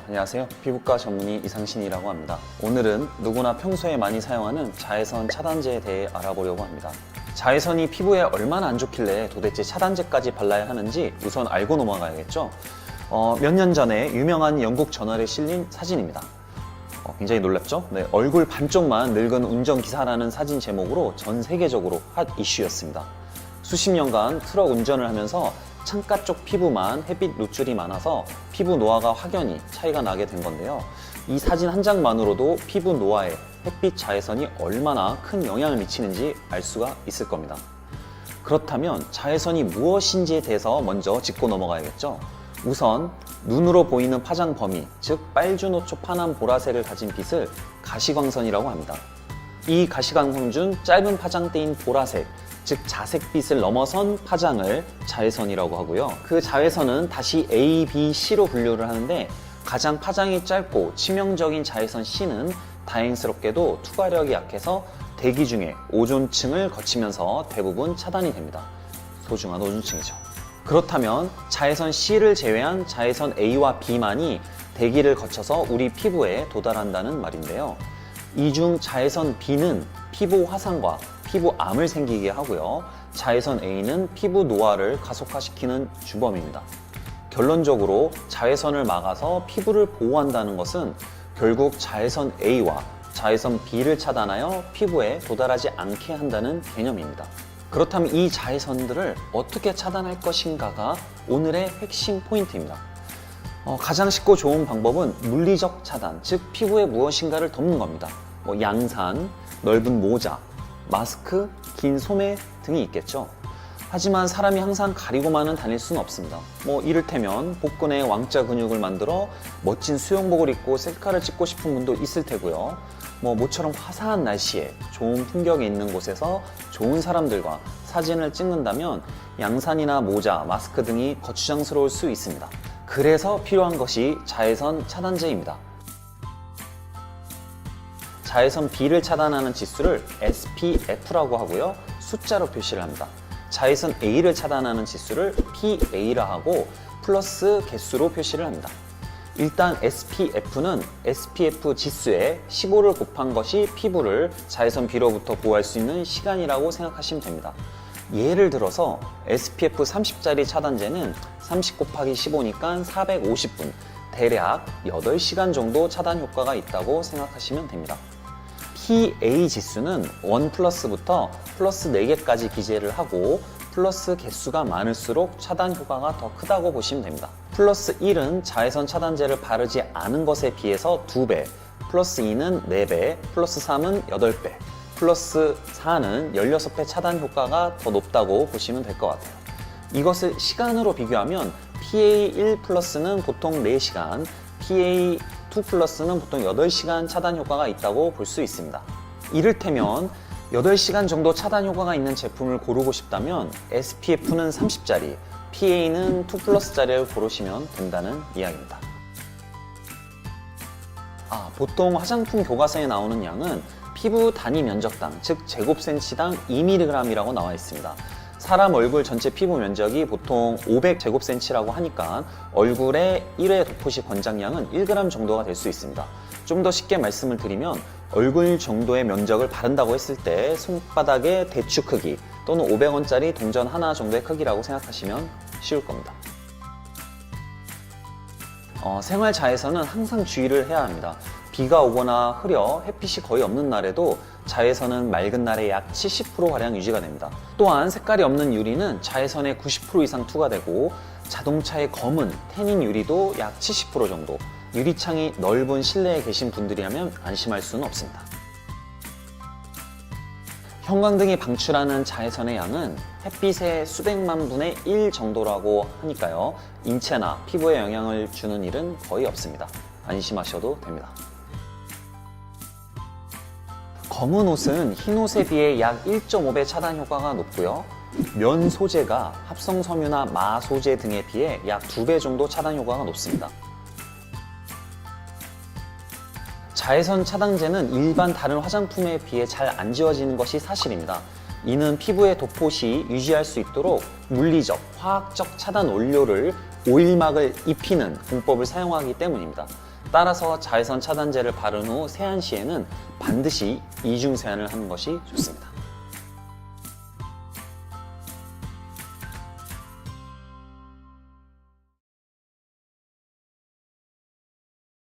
안녕하세요. 피부과 전문의 이상신이라고 합니다. 오늘은 누구나 평소에 많이 사용하는 자외선 차단제에 대해 알아보려고 합니다. 자외선이 피부에 얼마나 안 좋길래 도대체 차단제까지 발라야 하는지 우선 알고 넘어가야겠죠. 몇 년 전에 유명한 영국 저널에 실린 사진입니다. 굉장히 놀랍죠? 네, 얼굴 반쪽만 늙은 운전기사라는 사진 제목으로 전 세계적으로 핫 이슈였습니다. 수십 년간 트럭 운전을 하면서 창가 쪽 피부만 햇빛 노출이 많아서 피부 노화가 확연히 차이가 나게 된 건데요. 이 사진 한 장만으로도 피부 노화에 햇빛 자외선이 얼마나 큰 영향을 미치는지 알 수가 있을 겁니다. 그렇다면 자외선이 무엇인지에 대해서 먼저 짚고 넘어가야겠죠. 우선 눈으로 보이는 파장 범위, 즉 빨주노초 파남 보라색을 가진 빛을 가시광선이라고 합니다. 이 가시광선 중 짧은 파장대인 보라색, 즉 자색빛을 넘어선 파장을 자외선이라고 하고요. 그 자외선은 다시 A, B, C로 분류를 하는데 가장 파장이 짧고 치명적인 자외선 C는 다행스럽게도 투과력이 약해서 대기 중에 오존층을 거치면서 대부분 차단이 됩니다. 소중한 오존층이죠. 그렇다면 자외선 C를 제외한 자외선 A와 B만이 대기를 거쳐서 우리 피부에 도달한다는 말인데요. 이 중 자외선 B는 피부 화상과 피부암을 생기게 하고요. 자외선 A는 피부 노화를 가속화시키는 주범입니다. 결론적으로 자외선을 막아서 피부를 보호한다는 것은 결국 자외선 A와 자외선 B를 차단하여 피부에 도달하지 않게 한다는 개념입니다. 그렇다면 이 자외선들을 어떻게 차단할 것인가가 오늘의 핵심 포인트입니다. 가장 쉽고 좋은 방법은 물리적 차단, 즉 피부에 무엇인가를 덮는 겁니다. 양산, 넓은 모자, 마스크, 긴 소매 등이 있겠죠. 하지만 사람이 항상 가리고만은 다닐 수는 없습니다. 이를테면 복근에 왕자 근육을 만들어 멋진 수영복을 입고 셀카를 찍고 싶은 분도 있을 테고요. 모처럼 화사한 날씨에 좋은 풍경이 있는 곳에서 좋은 사람들과 사진을 찍는다면 양산이나 모자, 마스크 등이 거추장스러울 수 있습니다. 그래서 필요한 것이 자외선 차단제입니다. 자외선 B를 차단하는 지수를 SPF라고 하고요. 숫자로 표시를 합니다. 자외선 A를 차단하는 지수를 PA라 하고 플러스 개수로 표시를 합니다. 일단 SPF는 SPF 지수에 15를 곱한 것이 피부를 자외선 B로부터 보호할 수 있는 시간이라고 생각하시면 됩니다. 예를 들어서 SPF 30짜리 차단제는 30 곱하기 15니까 450분, 대략 8시간 정도 차단 효과가 있다고 생각하시면 됩니다. PA 지수는 1 플러스부터 플러스 4개까지 기재를 하고 플러스 개수가 많을수록 차단 효과가 더 크다고 보시면 됩니다. 플러스 1은 자외선 차단제를 바르지 않은 것에 비해서 2배, 플러스 2는 4배, 플러스 3은 8배, 플러스 4는 16배 차단 효과가 더 높다고 보시면 될 것 같아요. 이것을 시간으로 비교하면 PA1 플러스는 보통 4시간, PA2 플러스는 보통 8시간 차단 효과가 있다고 볼 수 있습니다. 이를테면 8시간 정도 차단 효과가 있는 제품을 고르고 싶다면 SPF는 30짜리, PA는 2 플러스짜리를 고르시면 된다는 이야기입니다. 보통 화장품 교과서에 나오는 양은 피부 단위 면적당, 즉 제곱센치당 2mg이라고 나와 있습니다. 사람 얼굴 전체 피부 면적이 보통 500제곱센치라고 하니까 얼굴에 1회 도포시 권장량은 1g 정도가 될 수 있습니다. 좀 더 쉽게 말씀을 드리면 얼굴 정도의 면적을 바른다고 했을 때 손바닥의 대추 크기 또는 500원짜리 동전 하나 정도의 크기라고 생각하시면 쉬울 겁니다. 생활 자외선은 항상 주의를 해야 합니다. 비가 오거나 흐려 햇빛이 거의 없는 날에도 자외선은 맑은 날에 약 70%가량 유지가 됩니다. 또한 색깔이 없는 유리는 자외선의 90% 이상 투과되고 자동차의 검은 태닌 유리도 약 70% 정도, 유리창이 넓은 실내에 계신 분들이라면 안심할 수는 없습니다. 형광등이 방출하는 자외선의 양은 햇빛의 수백만 분의 1 정도라고 하니까요. 인체나 피부에 영향을 주는 일은 거의 없습니다. 안심하셔도 됩니다. 검은 옷은 흰 옷에 비해 약 1.5배 차단 효과가 높고요. 면 소재가 합성 섬유나 마 소재 등에 비해 약 2배 정도 차단 효과가 높습니다. 자외선 차단제는 일반 다른 화장품에 비해 잘 안 지워지는 것이 사실입니다. 이는 피부의 도포 시 유지할 수 있도록 물리적, 화학적 차단 원료를 오일막을 입히는 공법을 사용하기 때문입니다. 따라서 자외선 차단제를 바른 후 세안 시에는 반드시 이중 세안을 하는 것이 좋습니다.